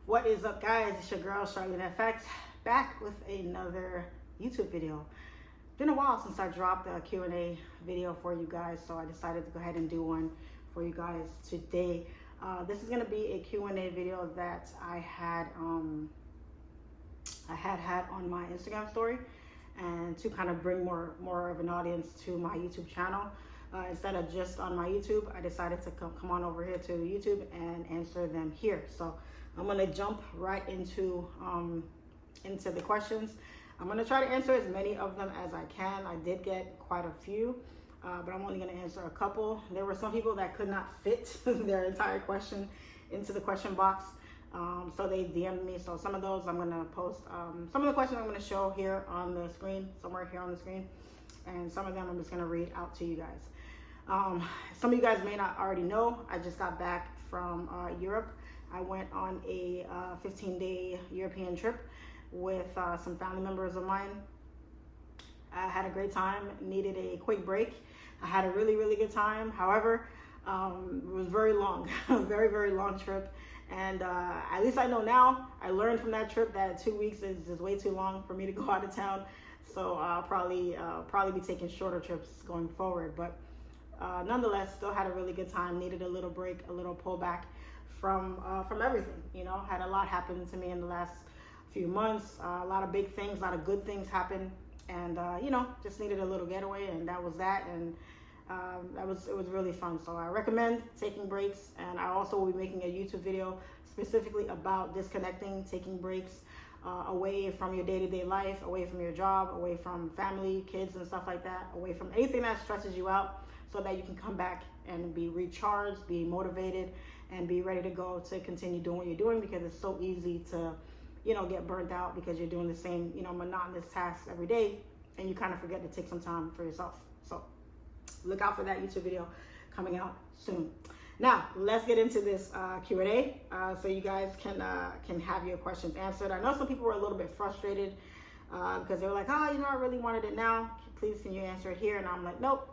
What is up, guys? It's your girl SIMPLEFX back with another YouTube video. Been a while since I dropped a Q&A video for you guys, so I decided to go ahead and do one for you guys today. This is going to be a Q&A video that I had on my Instagram story, and to kind of bring more of an audience to my YouTube channel. Instead of just on my YouTube, I decided to come on over here to YouTube and answer them here. So I'm gonna jump right into the questions. I'm gonna try to answer as many of them as I can. I did get quite a few, but I'm only gonna answer a couple. There were some people that could not fit their entire question into the question box, so they DM'd me. So some of those I'm gonna post. Some of the questions I'm gonna show here on the screen, somewhere here on the screen, and some of them I'm just gonna read out to you guys. Some of you guys may not already know, I just got back from Europe. I went on a 15-day European trip with some family members of mine. I had a great time, needed a quick break. I had a really good time. However, it was very long, very long trip. And at least I know now, I learned from that trip that 2 weeks is just way too long for me to go out of town. So I'll probably be taking shorter trips going forward. But nonetheless, still had a really good time. Needed a little break, a little pullback from everything. You know, had a lot happen to me in the last few months. A lot of big things, a lot of good things happened, and you know, just needed a little getaway, and that was that. And it was really fun. So I recommend taking breaks, and I also will be making a YouTube video specifically about disconnecting, taking breaks away from your day-to-day life, away from your job, away from family, kids, and stuff like that, away from anything that stresses you out, so that you can come back and be recharged, be motivated, and be ready to go to continue doing what you're doing, because it's so easy to, you know, get burnt out because you're doing the same, you know, monotonous tasks every day, and you kind of forget to take some time for yourself. So look out for that YouTube video coming out soon. Now let's get into this Q&A, so you guys can have your questions answered. I know some people were a little bit frustrated because they were like, oh, you know, I really wanted it now. Please, can you answer it here? And I'm like, nope.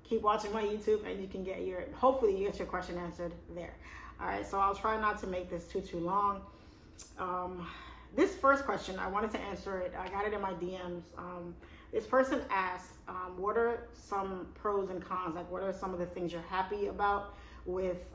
Keep watching my YouTube, and you can get hopefully you get your question answered there. All right, so I'll try not to make this too long. This first question, I wanted to answer it. I got it in my DMs. This person asked, what are some pros and cons? Like, what are some of the things you're happy about with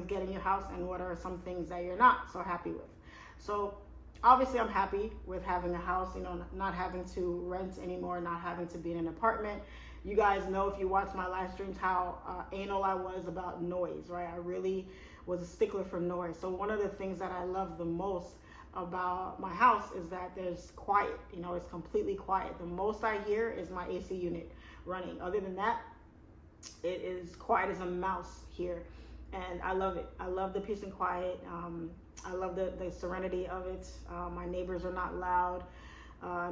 getting your house, and what are some things that you're not so happy with? So obviously I'm happy with having a house, you know, not having to rent anymore, not having to be in an apartment. You guys know, if you watch my live streams, how anal I was about noise, right? I really was a stickler for noise. So one of the things that I love the most about my house is that there's quiet. You know, it's completely quiet. The most I hear is my AC unit running. Other than that, it is quiet as a mouse here, and I love it. I love the peace and quiet. I love the serenity of it. My neighbors are not loud.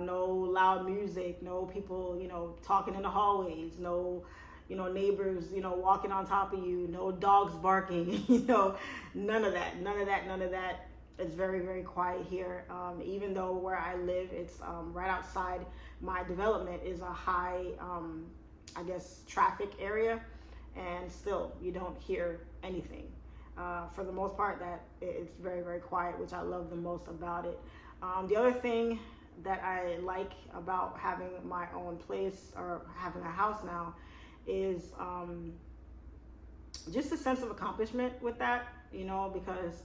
No loud music, no people, you know, talking in the hallways, no, you know, neighbors, you know, walking on top of you, no dogs barking, you know, none of that. It's very quiet here. Even though where I live, it's right outside my development is a high, I guess, traffic area, and still you don't hear anything. For the most part, that it's very quiet, which I love the most about it. The other thing that I like about having my own place, or having a house now, is just a sense of accomplishment with that, you know, because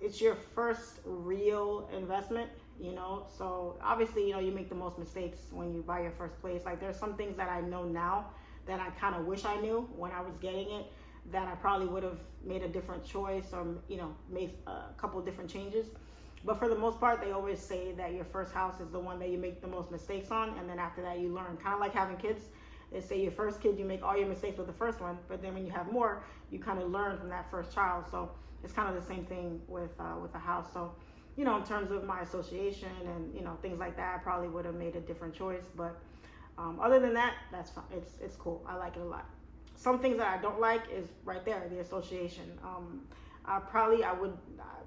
it's your first real investment, you know. So obviously, you know, you make the most mistakes when you buy your first place. Like, there's some things that I know now that I kind of wish I knew when I was getting it, that I probably would have made a different choice, or, you know, made a couple different changes. But for the most part, they always say that your first house is the one that you make the most mistakes on, and then after that you learn. Kind of like having kids. They say your first kid, you make all your mistakes with the first one, but then when you have more, you kind of learn from that first child. So it's kind of the same thing with a house. So, you know, in terms of my association and, you know, things like that, I probably would have made a different choice. But other than that, that's fine. It's cool. I like it a lot. Some things that I don't like is right there, the association. I would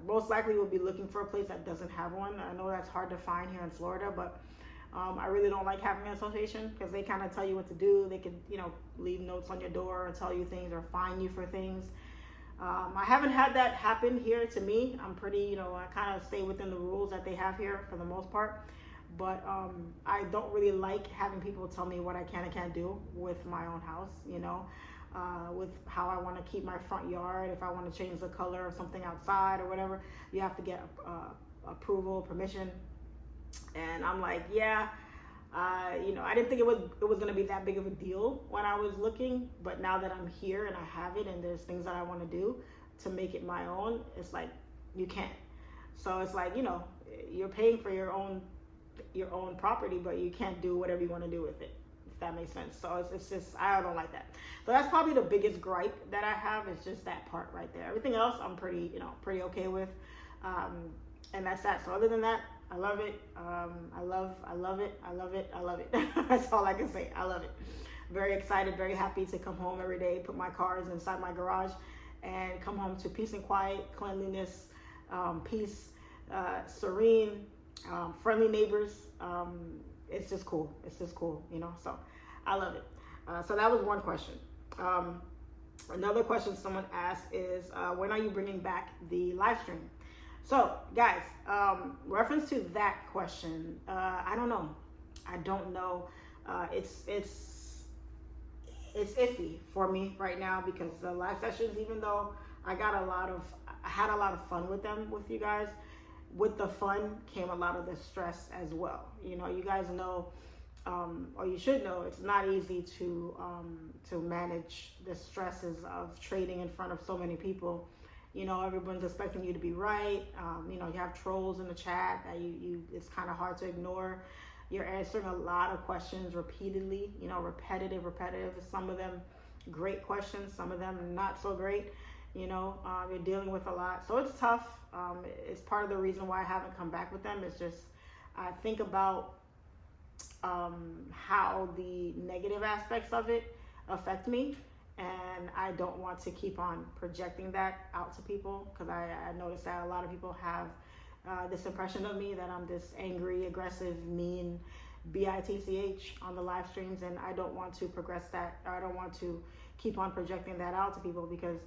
most likely would be looking for a place that doesn't have one. I know that's hard to find here in Florida, but I really don't like having an association, because they kind of tell you what to do. They could, you know, leave notes on your door or tell you things or fine you for things. I haven't had that happen here to me. I'm pretty, I kind of stay within the rules that they have here for the most part. But I don't really like having people tell me what I can and can't do with my own house, with how I want to keep my front yard. If I want to change the color of something outside or whatever, you have to get approval, permission. And I'm like, yeah, I didn't think it was going to be that big of a deal when I was looking, but now that I'm here and I have it and there's things that I want to do to make it my own, it's like, you can't. So it's like, you're paying for your own property, but you can't do whatever you want to do with it, if that makes sense. So it's just, I don't like that. So that's probably the biggest gripe that I have, is just that part right there. Everything else I'm pretty okay with. And that's that. So other than that, I love it. I love it. I love it. I love it. That's all I can say. I love it. Very excited, very happy to come home every day, put my cars inside my garage, and come home to peace and quiet, cleanliness, peace, serene, friendly neighbors. It's just cool. It's just cool, so I love it. So that was one question. Another question someone asked is, when are you bringing back the live stream? So guys, reference to that question, I don't know. It's iffy for me right now, because the live sessions, even though I had a lot of fun with them, with you guys, with the fun came a lot of the stress as well. You guys know, or you should know, it's not easy to manage the stresses of trading in front of so many people. Everyone's expecting you to be right. You have trolls in the chat that it's kind of hard to ignore. You're answering a lot of questions repeatedly, repetitive. Some of them great questions, some of them not so great. You're dealing with a lot. So it's tough. It's part of the reason why I haven't come back with them. It's just, I think about how the negative aspects of it affect me. And I don't want to keep on projecting that out to people, because I noticed that a lot of people have this impression of me, that I'm this angry, aggressive, mean, bitch on the live streams, and I don't want to progress that, or I don't want to keep on projecting that out to people, because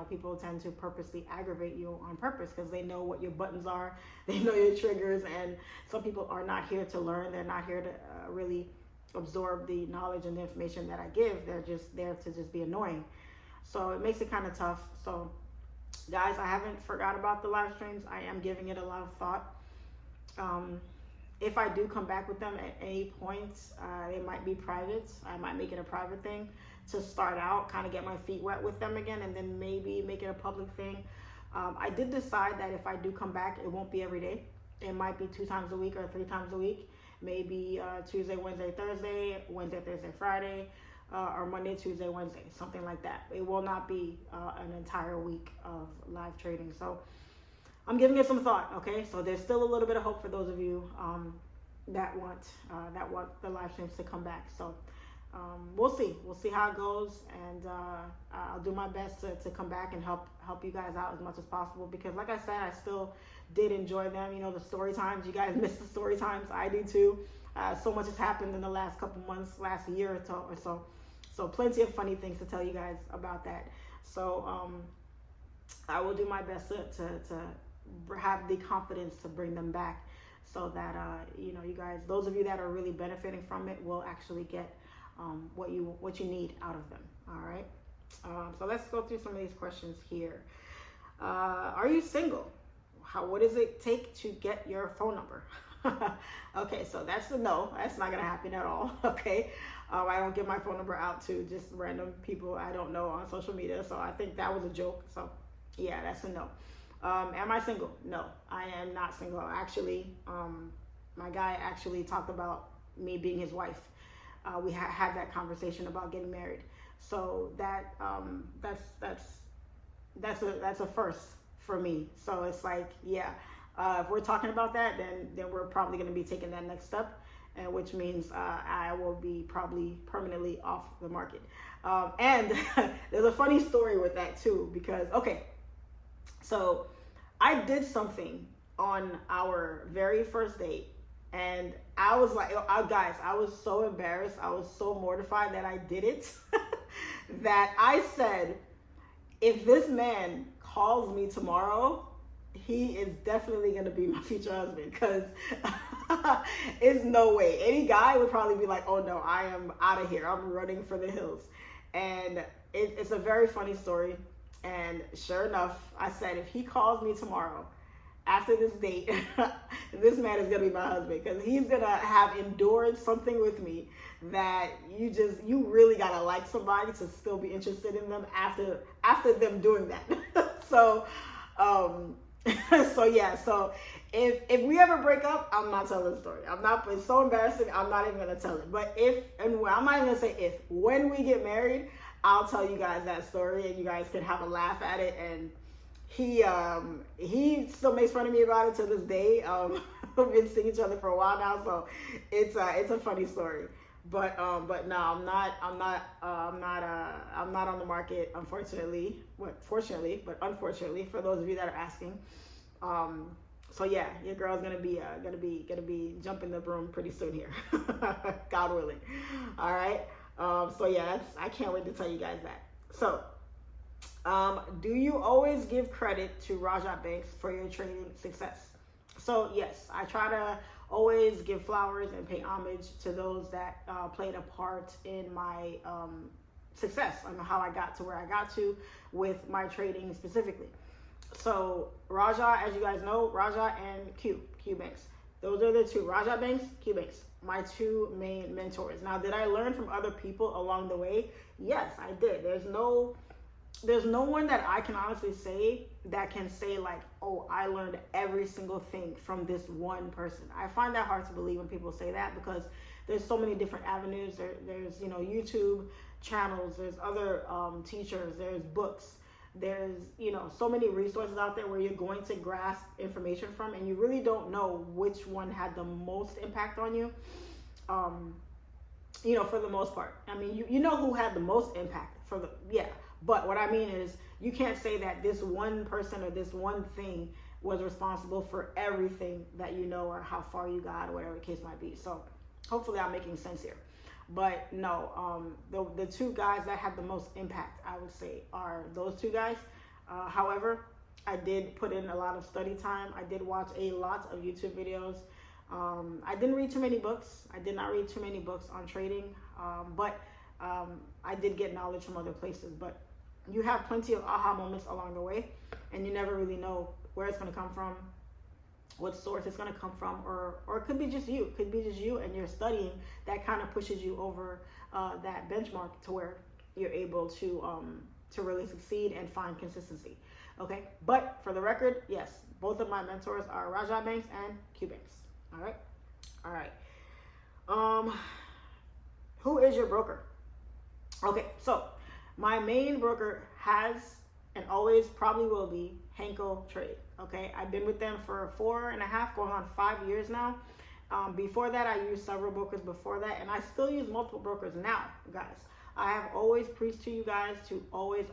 people tend to purposely aggravate you on purpose, because they know what your buttons are, they know your triggers, and some people are not here to learn. They're not here to really absorb the knowledge and the information that I give. They're just there to just be annoying. So it makes it kind of tough. So guys, I haven't forgot about the live streams. I am giving it a lot of thought. If I do come back with them at any point, they might be private. I might make it a private thing to start out, kind of get my feet wet with them again, and then maybe make it a public thing. I did decide that if I do come back, it won't be every day. It might be 2 times a week or 3 times a week. Maybe Tuesday, Wednesday, Thursday, Wednesday, Thursday, Friday, or Monday, Tuesday, Wednesday, something like that. It will not be an entire week of live trading. So I'm giving it some thought, okay? So there's still a little bit of hope for those of you that want the live streams to come back. So we'll see. We'll see how it goes, and I'll do my best to come back and help you guys out as much as possible, because like I said, I still did enjoy them. The story times, you guys miss the story times. I do too. So much has happened in the last couple months, last year or so. So plenty of funny things to tell you guys about that. So I will do my best to have the confidence to bring them back, so that you guys, those of you that are really benefiting from it, will actually get what you need out of them. All right. So let's go through some of these questions here. Are you single? What does it take to get your phone number? Okay, so that's a no. That's not gonna happen at all. Okay, I don't give my phone number out to just random people I don't know on social media. So I think that was a joke. So yeah, that's a no. Am I single? No, I am not single. Actually, my guy actually talked about me being his wife. We had that conversation about getting married. So that's a first for me. So it's like, yeah, if we're talking about that, then we're probably going to be taking that next step, and which means I will be probably permanently off the market. And there's a funny story with that too, because okay, so I did something on our very first date, and I was like, guys, I was so embarrassed, I was so mortified that I did it, that I said, if this man calls me tomorrow, he is definitely going to be my future husband, because it's no way. Any guy would probably be like, oh no, I am out of here. I'm running for the hills. And it's a very funny story. And sure enough, I said, if he calls me tomorrow after this date, this man is going to be my husband, because he's going to have endured something with me that you really got to like somebody to still be interested in them after them doing that. So, so if we ever break up, I'm not telling the story. It's so embarrassing. I'm not even going to tell it. But I'm not even going to say if, when we get married, I'll tell you guys that story, and you guys can have a laugh at it. And he still makes fun of me about it to this day. We've been seeing each other for a while now, so it's a funny story. But no, I'm not on the market, unfortunately. Fortunately, but unfortunately for those of you that are asking. So yeah, your girl's gonna be jumping the broom pretty soon here, God willing. All right. So yeah, I can't wait to tell you guys that. So, do you always give credit to Rajat Banks for your trading success? So yes, I try to always give flowers and pay homage to those that played a part in my success and how I got to where I got to with my trading specifically. So Rajat, as you guys know, Rajat and Q Banks. Those are the two, Rajat Banks, Q Banks, my two main mentors. Now, did I learn from other people along the way? Yes, I did. There's no one that I can honestly say that can say like, oh, I learned every single thing from this one person. I find that hard to believe when people say that, because there's so many different avenues. There's YouTube channels, there's other teachers, there's books, there's so many resources out there where you're going to grasp information from, and you really don't know which one had the most impact on you. For the most part. I mean, you know who had the most impact but what I mean is, you can't say that this one person or this one thing was responsible for everything that you know, or how far you got, or whatever the case might be. So hopefully I'm making sense here. But no, the two guys that have the most impact, I would say, are those two guys. However, I did put in a lot of study time. I did watch a lot of YouTube videos. I didn't read too many books. I did not read too many books on trading, but I did get knowledge from other places. But you have plenty of aha moments along the way, and you never really know where it's going to come from, what source it's going to come from, or it could be just you. It could be just you, and you're studying that kind of pushes you over that benchmark to where you're able to really succeed and find consistency. Okay, but for the record, yes, both of my mentors are Rajat Banks and Q Banks. All right. Who is your broker? Okay, so my main broker has and always probably will be HANKOTRADE. Okay, I've been with them for 4.5, going on 5 years now. Before that, I used several brokers before that, and I still use multiple brokers now, guys. I have always preached to you guys to always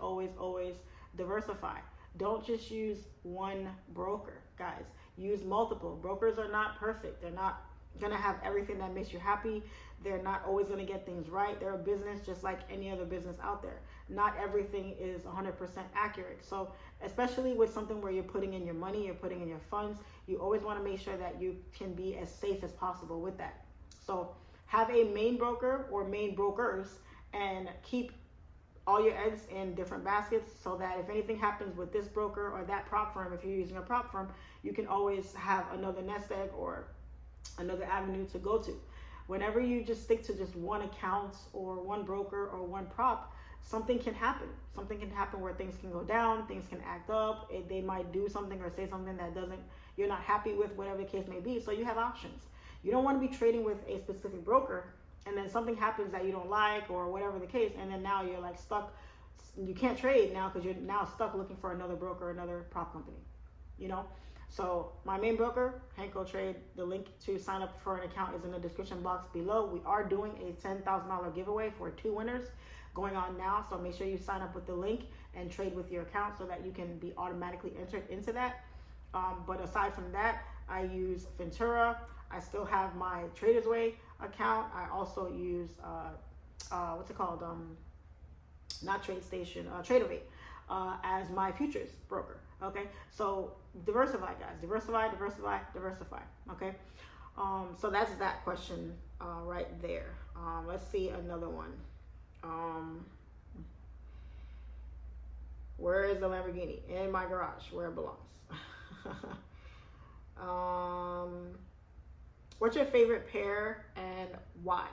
diversify. Don't just use one broker, guys. Use multiple. Brokers are not perfect. They're not going to have everything that makes you happy. They're not always going to get things right. They're a business just like any other business out there. Not everything is 100% accurate. So especially with something where you're putting in your money, you're putting in your funds, you always want to make sure that you can be as safe as possible with that. So have a main broker or main brokers, and keep all your eggs in different baskets, so that if anything happens with this broker or that prop firm, if you're using a prop firm, you can always have another nest egg or another avenue to go to. Whenever you just stick to just one account or one broker or one prop, something can happen. Something can happen where things can go down, things can act up. They might do something or say something that you're not happy with, whatever the case may be. So you have options. You don't want to be trading with a specific broker, and then something happens that you don't like or whatever the case, and then now you're like stuck. You can't trade now because you're now stuck looking for another broker, another prop company, So my main broker, HANKOTRADE, the link to sign up for an account is in the description box below. We are doing a $10,000 giveaway for 2 winners going on now. So make sure you sign up with the link and trade with your account so that you can be automatically entered into that. But aside from that, I use FYNTURA. I still have my Traders Way account. I also use, what's it called? Not TradeStation, TraderVate. as my futures broker. Okay, so diversify, guys. Diversify, diversify, diversify. Okay, so that's that question right there. Let's see another one. Where is the Lamborghini? In my garage, where it belongs. What's your favorite pair and why?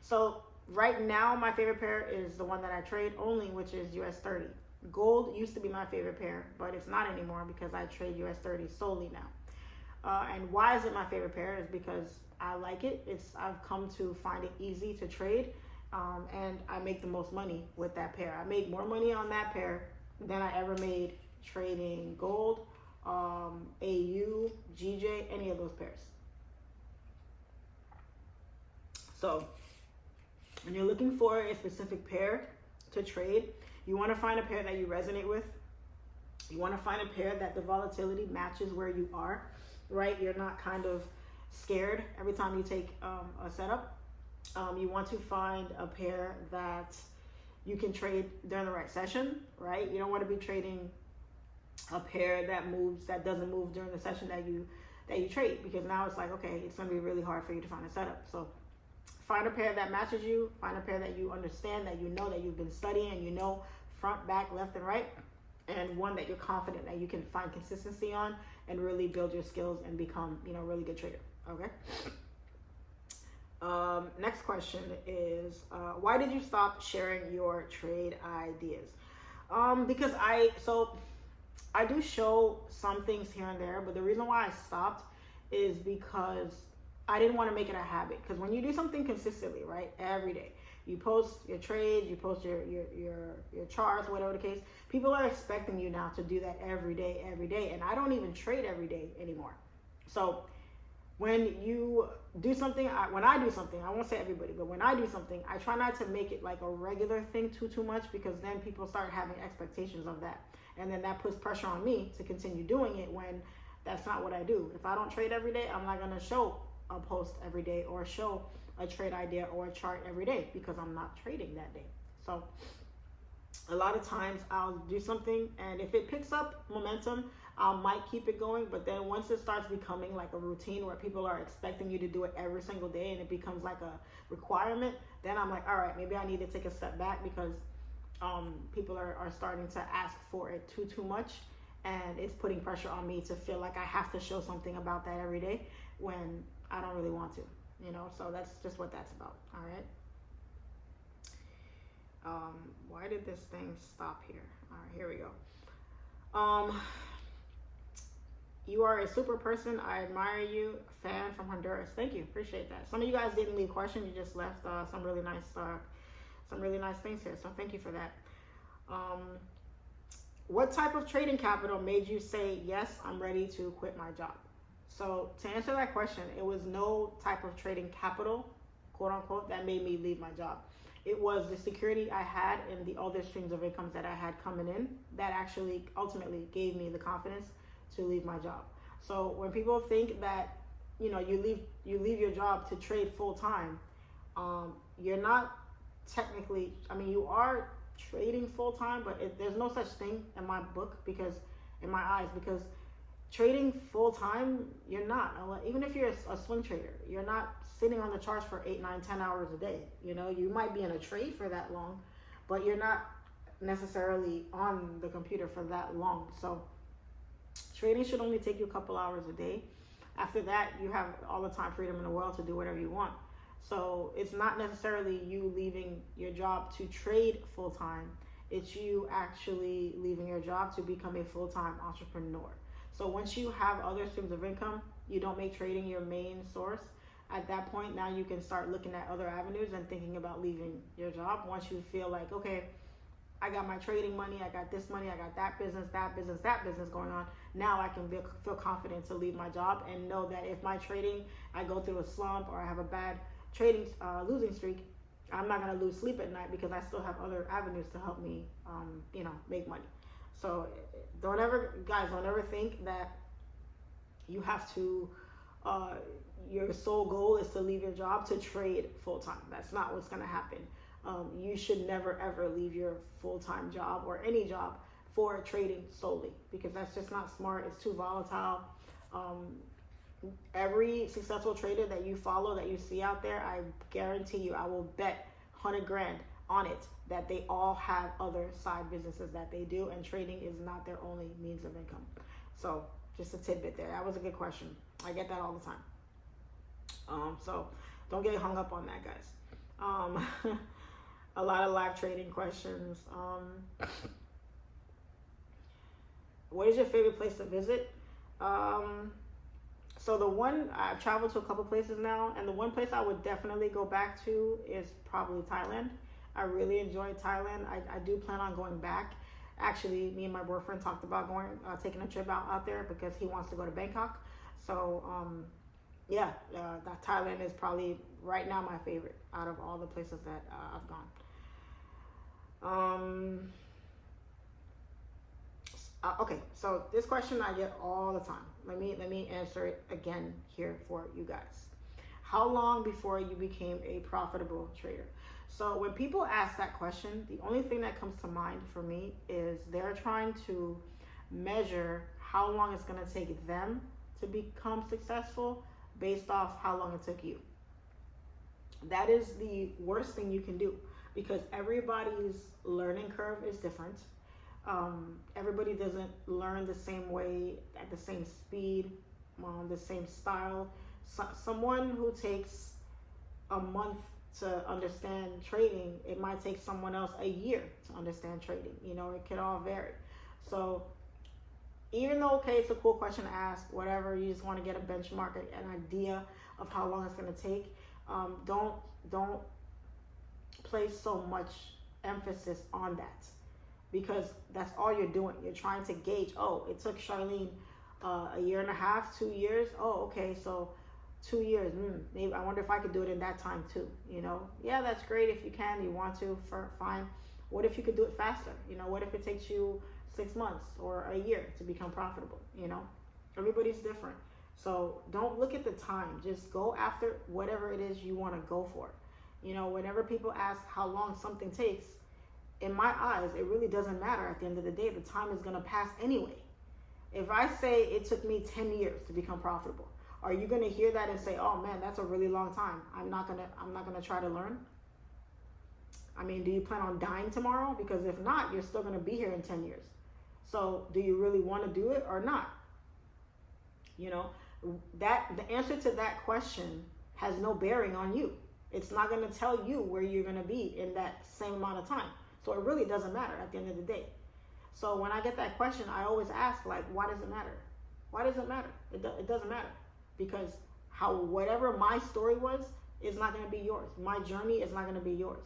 So right now, my favorite pair is the one that I trade only, which is US 30. Gold used to be my favorite pair, but it's not anymore because I trade US 30 solely now. And why is it my favorite pair? Is because I like it. I've come to find it easy to trade, and I make the most money with that pair. I make more money on that pair than I ever made trading gold, AU, GJ, any of those pairs. So when you're looking for a specific pair to trade, you want to find a pair that you resonate with. You want to find a pair that the volatility matches where you are, right? You're not kind of scared every time you take a setup. You want to find a pair that you can trade during the right session, right? You don't want to be trading a pair that doesn't move during the session that you trade, because now it's like, okay, it's going to be really hard for you to find a setup. So find a pair that matches you, find a pair that you understand, that you know, that you've been studying, and you know front, back, left, and right, and one that you're confident that you can find consistency on and really build your skills and become, a really good trader. Okay. Next question is, why did you stop sharing your trade ideas? Because I do show some things here and there, but the reason why I stopped is because I didn't want to make it a habit. Because when you do something consistently, right, every day, you post your trades, you post your charts, whatever the case, people are expecting you now to do that every day, and I don't even trade every day anymore. So when you do something, when I do something, I won't say everybody, but when I do something, I try not to make it like a regular thing too much, because then people start having expectations of that. And then that puts pressure on me to continue doing it when that's not what I do. If I don't trade every day, I'm not going to show a post every day or show a trade idea or a chart every day, because I'm not trading that day. So a lot of times I'll do something, and if it picks up momentum, I might keep it going. But then once it starts becoming like a routine where people are expecting you to do it every single day and it becomes like a requirement, then I'm like, all right, maybe I need to take a step back, because people are starting to ask for it too much, and it's putting pressure on me to feel like I have to show something about that every day when I don't really want to, so that's just what that's about. All right. Why did this thing stop here? All right, here we go. You are a super person. I admire you. Fan from Honduras. Thank you. Appreciate that. Some of you guys didn't leave questions. You just left some really nice things here. So thank you for that. What type of trading capital made you say, yes, I'm ready to quit my job? So to answer that question, it was no type of trading capital, quote unquote, that made me leave my job. It was the security I had in the other streams of incomes that I had coming in that actually ultimately gave me the confidence to leave my job. So when people think that, you leave your job to trade full time, you're not technically, you are trading full time, but there's no such thing in my book, in my eyes, because trading full time, you're not. Even if you're a swing trader, you're not sitting on the charts for 8, 9, 10 hours a day. You might be in a trade for that long, but you're not necessarily on the computer for that long. So trading should only take you a couple hours a day. After that, you have all the time freedom in the world to do whatever you want. So it's not necessarily you leaving your job to trade full time. It's you actually leaving your job to become a full-time entrepreneur. So once you have other streams of income, you don't make trading your main source. At that point, now you can start looking at other avenues and thinking about leaving your job. Once you feel like, okay, I got my trading money, I got this money, I got that business going on. Now I can feel confident to leave my job and know that if my trading, I go through a slump or I have a bad trading losing streak, I'm not going to lose sleep at night, because I still have other avenues to help me, make money. So don't ever think that you have to, your sole goal is to leave your job to trade full time. That's not what's going to happen. You should never ever leave your full-time job or any job for trading solely, because that's just not smart. It's too volatile. Every successful trader that you follow, that you see out there, I guarantee you, I will bet 100 grand on it that they all have other side businesses that they do, and trading is not their only means of income. So just a tidbit there. That was a good question. I get that all the time. So don't get hung up on that, guys. A lot of live trading questions. What is your favorite place to visit? So the one, I've traveled to a couple places now, and the one place I would definitely go back to is probably Thailand. I really enjoyed Thailand. I do plan on going back. Actually, me and my boyfriend talked about going, taking a trip out there because he wants to go to Bangkok. So, yeah, that Thailand is probably right now my favorite out of all the places that I've gone. Okay, so this question I get all the time. Let me answer it again here for you guys. How long before you became a profitable trader? So when people ask that question, the only thing that comes to mind for me is they're trying to measure how long it's going to take them to become successful based off how long it took you. That is the worst thing you can do, because everybody's learning curve is different. Everybody doesn't learn the same way, at the same speed, the same style. Someone who takes a month to understand trading, it might take someone else a year to understand trading. You know, it can all vary. So even though, okay, it's a cool question to ask, whatever, you just want to get a benchmark, an idea of how long it's going to take, don't place so much emphasis on that, because that's all you're doing. You're trying to gauge, oh, it took Charlene a year and a half, 2 years. Oh, okay, so 2 years, maybe I wonder if I could do it in that time too. You know, yeah, that's great if you can, you want to, fine. What if you could do it faster? You know, what if it takes you 6 months or a year to become profitable? You know, everybody's different. So don't look at the time. Just go after whatever it is you want to go for. You know, whenever people ask how long something takes, in my eyes, it really doesn't matter. At the end of the day, the time is going to pass anyway. If I say it took me 10 years to become profitable, are you going to hear that and say, oh man, that's a really long time, I'm not going to try to learn? I mean, do you plan on dying tomorrow? Because if not, you're still going to be here in 10 years. So do you really want to do it or not? You know, that the answer to that question has no bearing on you. It's not going to tell you where you're going to be in that same amount of time. So it really doesn't matter at the end of the day. So when I get that question, I always ask, like, why does it matter? Why does it matter? It doesn't matter, because whatever my story was is not going to be yours. My journey is not going to be yours.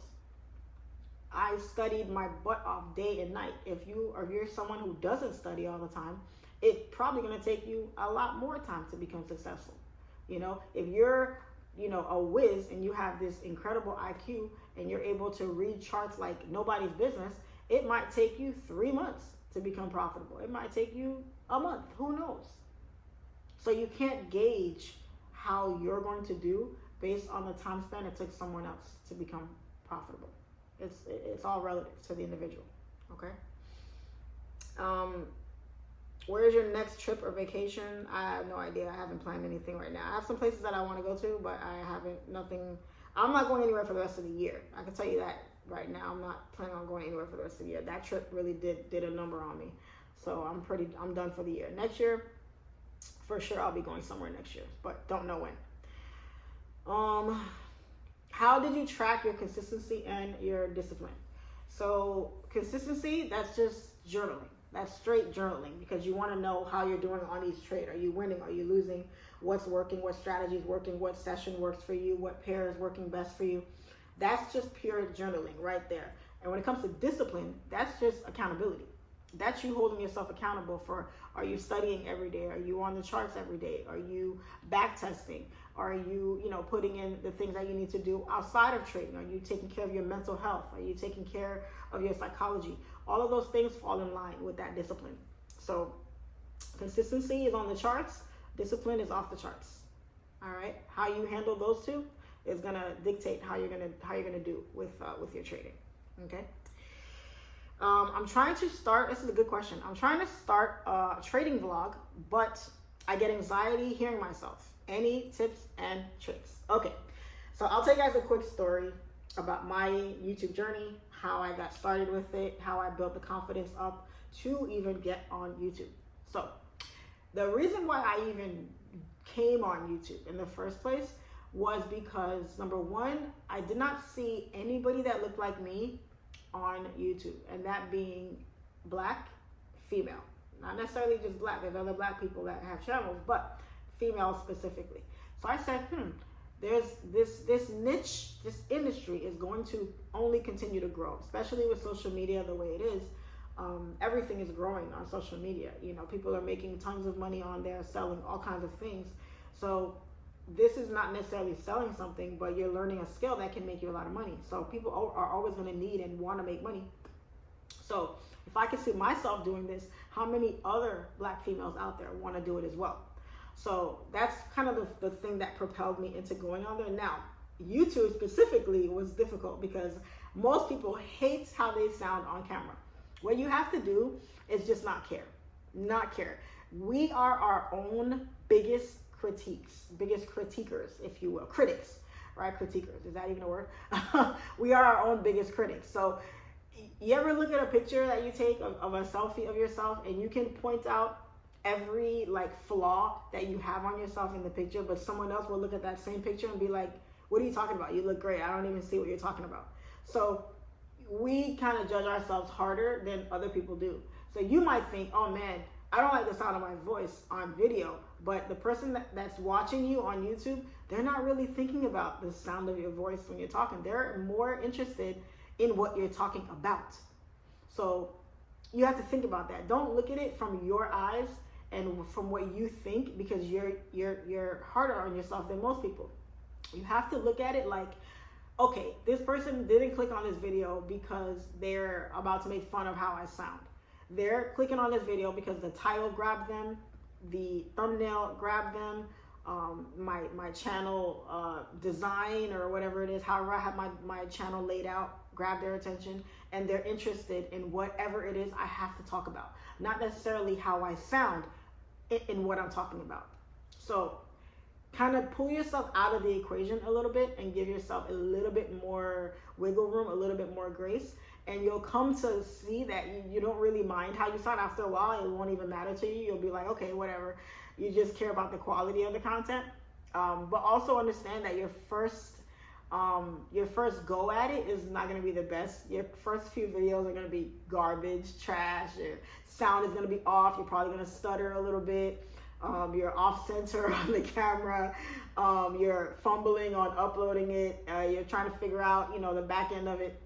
I studied my butt off day and night. If you're someone who doesn't study all the time, it's probably going to take you a lot more time to become successful. You know, if you're, you know, a whiz and you have this incredible IQ and you're able to read charts like nobody's business, it might take you 3 months to become profitable. It might take you a month. Who knows? So you can't gauge how you're going to do based on the time span it took someone else to become profitable. It's all relative to the individual. Okay. Where's your next trip or vacation? I have no idea. I haven't planned anything right now. I have some places that I want to go to, but I'm not going anywhere for the rest of the year. I can tell you that right now. I'm not planning on going anywhere for the rest of the year. That trip really did a number on me. So I'm done for the year. Next year, for sure, I'll be going somewhere next year, but don't know when. How did you track your consistency and your discipline? So consistency, that's just journaling. That's straight journaling, because you want to know how you're doing on each trade. Are you winning? Are you losing? What's working? What strategy is working? What session works for you? What pair is working best for you? That's just pure journaling right there. And when it comes to discipline, that's just accountability. That's you holding yourself accountable for, are you studying every day? Are you on the charts every day? Are you back testing? Are you, putting in the things that you need to do outside of trading? Are you taking care of your mental health? Are you taking care of your psychology? All of those things fall in line with that discipline. So consistency is on the charts. Discipline is off the charts. All right. How you handle those two is going to dictate how you're going to do with your trading. Okay. I'm trying to start, this is a good question. I'm trying to start a trading vlog, but I get anxiety hearing myself. Any tips and tricks? Okay, so I'll tell you guys a quick story about my YouTube journey, how I got started with it, how I built the confidence up to even get on YouTube. So the reason why I even came on YouTube in the first place was because, number one, I did not see anybody that looked like me on YouTube, and that being Black, female. Not necessarily just Black, there's other Black people that have channels, but female specifically. So I said, there's this niche, this industry is going to only continue to grow, especially with social media the way it is. Everything is growing on social media. You know, people are making tons of money on there, selling all kinds of things. So this is not necessarily selling something, but you're learning a skill that can make you a lot of money. So people are always going to need and want to make money. So if I can see myself doing this, how many other Black females out there want to do it as well? So that's kind of the thing that propelled me into going on there. Now, YouTube specifically was difficult because most people hate how they sound on camera. What you have to do is just not care. Not care. We are our own biggest critiquers, if you will. Critics, right? Critiquers. Is that even a word? We are our own biggest critics. So you ever look at a picture that you take of a selfie of yourself and you can point out every flaw that you have on yourself in the picture, but someone else will look at that same picture and be like, what are you talking about? You look great. I don't even see what you're talking about. So we kind of judge ourselves harder than other people do. So you might think, oh man, I don't like the sound of my voice on video, but the person that's watching you on YouTube, they're not really thinking about the sound of your voice when you're talking. They're more interested in what you're talking about. So you have to think about that. Don't look at it from your eyes and from what you think, because you're harder on yourself than most people. You have to look at it like, okay, this person didn't click on this video because they're about to make fun of how I sound. They're clicking on this video because the title grabbed them, the thumbnail grabbed them, my channel design or whatever it is, however I have my channel laid out, grab their attention, and they're interested in whatever it is I have to talk about. Not necessarily how I sound in what I'm talking about. So kind of pull yourself out of the equation a little bit and give yourself a little bit more wiggle room, a little bit more grace, and you'll come to see that you don't really mind how you sound. After a while, it won't even matter to you. You'll be like, okay, whatever. You just care about the quality of the content. But also understand that your first go at it is not going to be the best. Your first few videos are going to be garbage, trash. Your sound is going to be off. You're probably going to stutter a little bit. You're off center on the camera. You're fumbling on uploading it. You're trying to figure out, the back end of it.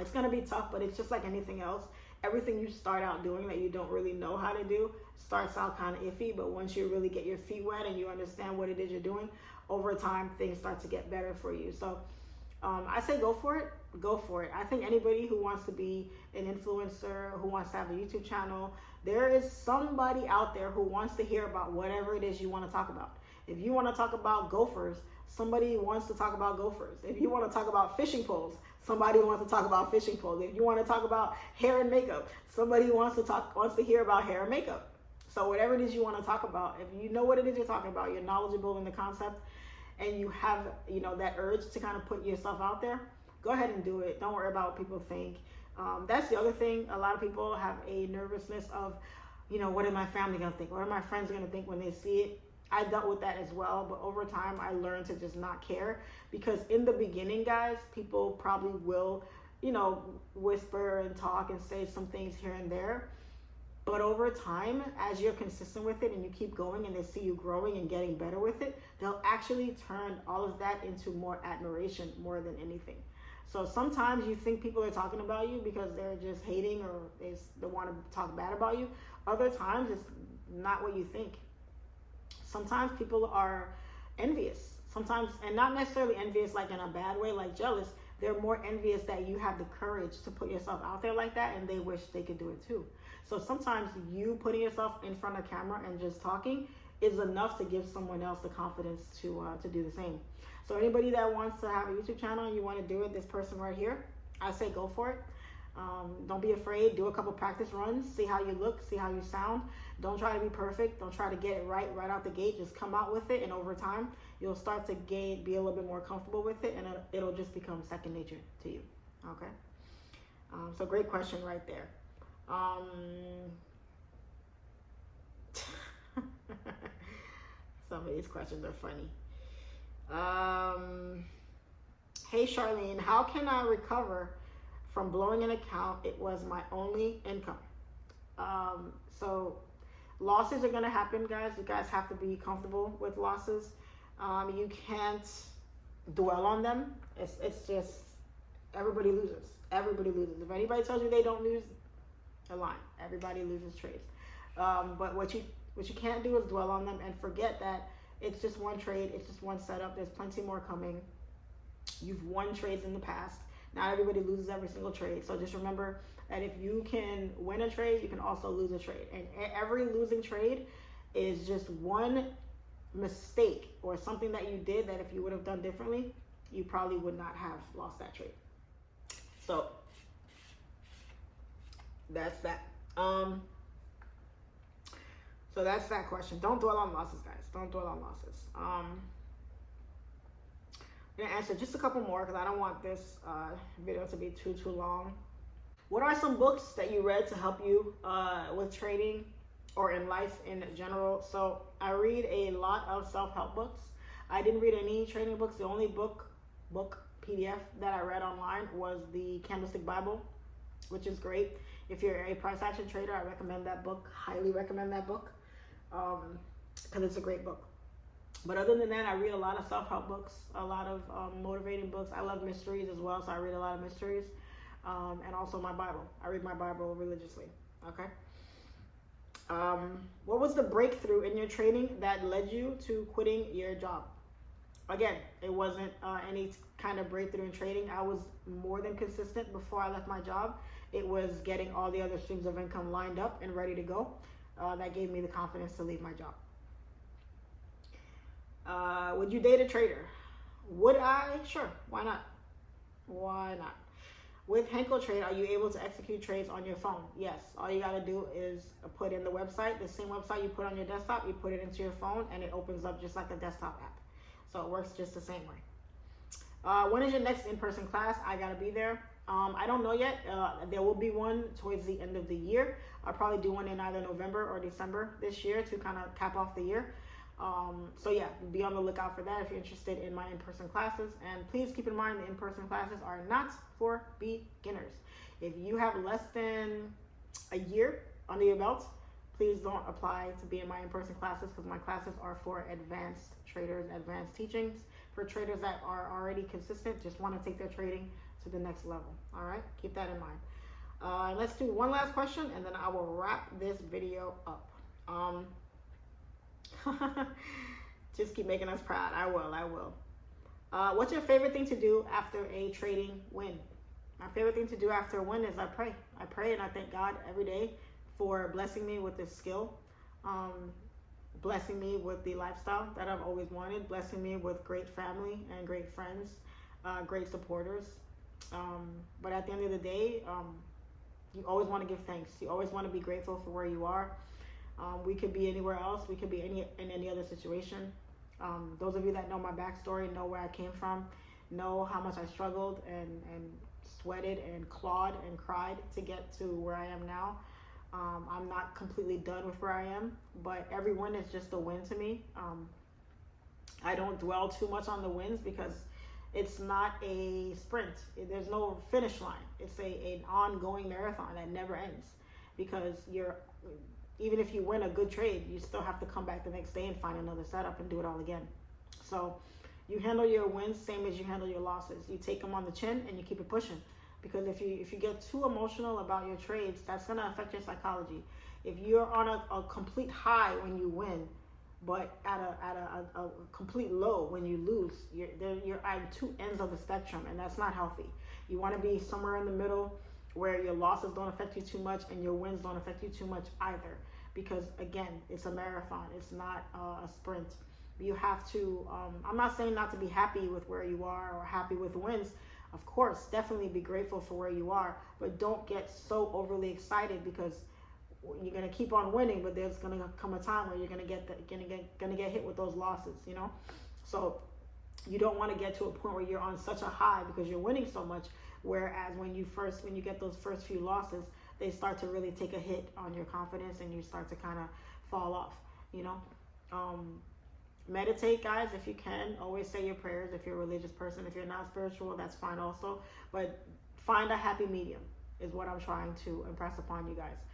It's going to be tough, but it's just like anything else. Everything you start out doing that you don't really know how to do starts out kind of iffy, but once you really get your feet wet and you understand what it is you're doing, over time, things start to get better for you. So I say go for it. Go for it. I think anybody who wants to be an influencer, who wants to have a YouTube channel, there is somebody out there who wants to hear about whatever it is you want to talk about. If you want to talk about gophers, somebody wants to talk about gophers. If you want to talk about fishing poles, somebody wants to talk about fishing poles. If you want to talk about hair and makeup, somebody wants to hear about hair and makeup. So whatever it is you want to talk about, if you know what it is you're talking about, you're knowledgeable in the concept, and you have that urge to kind of put yourself out there, go ahead and do it. Don't worry about what people think. That's the other thing. A lot of people have a nervousness of, what is my family going to think? What are my friends going to think when they see it? I dealt with that as well, but over time I learned to just not care, because in the beginning, guys, people probably will, whisper and talk and say some things here and there. But over time, as you're consistent with it and you keep going and they see you growing and getting better with it, they'll actually turn all of that into more admiration more than anything. So sometimes you think people are talking about you because they're just hating or they want to talk bad about you. Other times it's not what you think. Sometimes people are envious. Sometimes, and not necessarily envious like in a bad way, like jealous. They're more envious that you have the courage to put yourself out there like that, and they wish they could do it too. So sometimes you putting yourself in front of camera and just talking is enough to give someone else the confidence to do the same. So anybody that wants to have a YouTube channel and you want to do it, this person right here, I say go for it. Don't be afraid. Do a couple practice runs. See how you look. See how you sound. Don't try to be perfect. Don't try to get it right out the gate. Just come out with it, and over time, you'll start to be a little bit more comfortable with it, and it'll just become second nature to you. Okay. So great question right there. Some of these questions are funny. Hey Charlene, how can I recover from blowing an account? It was my only income. So losses are gonna happen, guys. You guys have to be comfortable with losses. You can't dwell on them. It's just, everybody loses. Everybody loses. If anybody tells you they don't lose, they're lying. Everybody loses trades. But what you can't do is dwell on them and forget that it's just one trade. It's just one setup. There's plenty more coming. You've won trades in the past. Not everybody loses every single trade. So just remember that if you can win a trade, you can also lose a trade. And every losing trade is just one mistake or something that you did that if you would have done differently, you probably would not have lost that trade. So that's that. So that's that question. Don't dwell on losses, guys. Don't dwell on losses. I'm gonna answer just a couple more because I don't want this video to be too long. What are some books that you read to help you with trading or in life in general? So I read a lot of self-help books. I didn't read any trading books. The only book PDF that I read online was the Candlestick Bible, which is great. If you're a price action trader, I recommend that book. Highly recommend that book because it's a great book. But other than that, I read a lot of self-help books, a lot of motivating books. I love mysteries as well, so I read a lot of mysteries. And also my Bible. I read my Bible religiously, okay? What was the breakthrough in your trading that led you to quitting your job? Again, it wasn't any kind of breakthrough in trading. I was more than consistent before I left my job. It was getting all the other streams of income lined up and ready to go. That gave me the confidence to leave my job. Would you date a trader? Would I? Sure. Why not? Why not? With HANKOTRADE, are you able to execute trades on your phone? Yes. All you got to do is put in the website, the same website you put on your desktop, you put it into your phone, and it opens up just like a desktop app. So it works just the same way. When is your next in-person class? I got to be there. I don't know yet. There will be one towards the end of the year. I'll probably do one in either November or December this year to kind of cap off the year. So yeah, be on the lookout for that if you're interested in my in-person classes. And please keep in mind the in-person classes are not for beginners. If you have less than a year under your belt, please don't apply to be in my in-person classes because my classes are for advanced traders, advanced teachings for traders that are already consistent, just want to take their trading to the next level. All right, keep that in mind. Let's do one last question and then I will wrap this video up. Just keep making us proud. I will. What's your favorite thing to do after a trading win? My favorite thing to do after a win is I pray. I pray and I thank God every day for blessing me with this skill, blessing me with the lifestyle that I've always wanted, blessing me with great family and great friends, great supporters. But at the end of the day, you always want to give thanks. You always want to be grateful for where you are. We could be anywhere else. We could be in any other situation. Those of you that know my backstory, know where I came from, know how much I struggled and sweated and clawed and cried to get to where I am now. I'm not completely done with where I am, but every win is just a win to me. I don't dwell too much on the wins because it's not a sprint. There's no finish line. It's an ongoing marathon that never ends because even if you win a good trade, you still have to come back the next day and find another setup and do it all again. So you handle your wins same as you handle your losses. You take them on the chin and you keep it pushing. Because if you get too emotional about your trades, that's going to affect your psychology. If you're on a complete high when you win, but at a complete low when you lose, you're at two ends of the spectrum, and that's not healthy. You want to be somewhere in the middle where your losses don't affect you too much and your wins don't affect you too much either. Because again, it's a marathon. It's not a sprint. You have to, I'm not saying not to be happy with where you are or happy with wins. Of course, definitely be grateful for where you are, but don't get so overly excited, because you're gonna keep on winning, but there's gonna come a time where you're gonna get hit with those losses, you know. So you don't want to get to a point where you're on such a high because you're winning so much. Whereas when you get those first few losses, they start to really take a hit on your confidence, and you start to kind of fall off, you know. Meditate, guys, if you can. Always say your prayers if you're a religious person. If you're not spiritual, that's fine also. But find a happy medium is what I'm trying to impress upon you guys.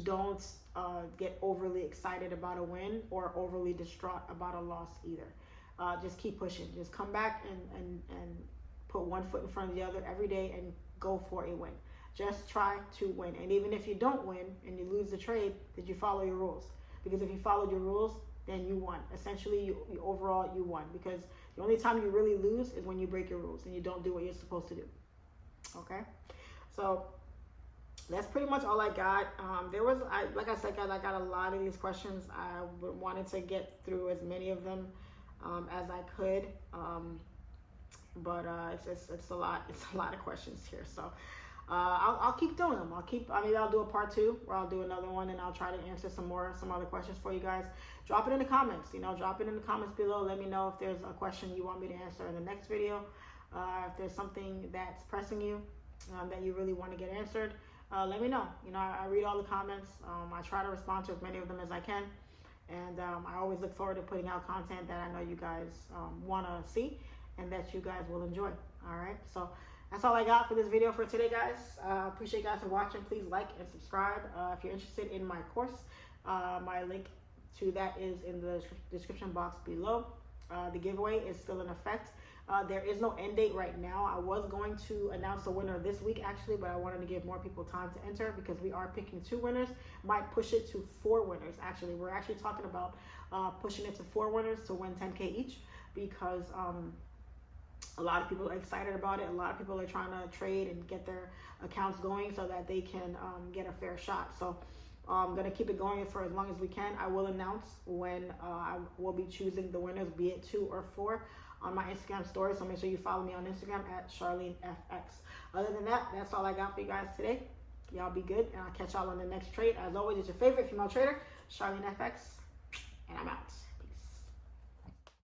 Don't get overly excited about a win or overly distraught about a loss either. Just keep pushing. Just come back and put one foot in front of the other every day and go for a win. Just try to win. And even if you don't win and you lose the trade, did you follow your rules? Because if you followed your rules, then you won. Essentially, you overall, you won. Because the only time you really lose is when you break your rules and you don't do what you're supposed to do. Okay? So that's pretty much all I got. Like I said, guys, I got a lot of these questions. I wanted to get through as many of them as I could. But it's a lot. It's a lot of questions here. So I'll keep doing them. Maybe I'll do a part 2 where I'll do another one, and I'll try to answer some other questions for you guys. Drop it in the comments. Drop it in the comments below. Let me know if there's a question you want me to answer in the next video. If there's something that's pressing you that you really want to get answered, let me know. I read all the comments. I try to respond to as many of them as I can. And I always look forward to putting out content that I know you guys want to see and that you guys will enjoy. All right. So that's all I got for this video for today, guys. Appreciate you guys for watching. Please like and subscribe. If you're interested in my course, my link to that is in the description box below. The giveaway is still in effect. There is no end date right now. I was going to announce the winner this week, actually, but I wanted to give more people time to enter because we are picking 2 winners. Might push it to 4 winners, actually. We're actually talking about pushing it to 4 winners to win 10K each, because a lot of people are excited about it. A lot of people are trying to trade and get their accounts going so that they can get a fair shot. So I'm going to keep it going for as long as we can. I will announce when I will be choosing the winners, be it 2 or 4, on my Instagram story. So make sure you follow me on Instagram at CharleneFX. Other than that, that's all I got for you guys today. Y'all be good, and I'll catch y'all on the next trade. As always, it's your favorite female trader, CharleneFX, and I'm out.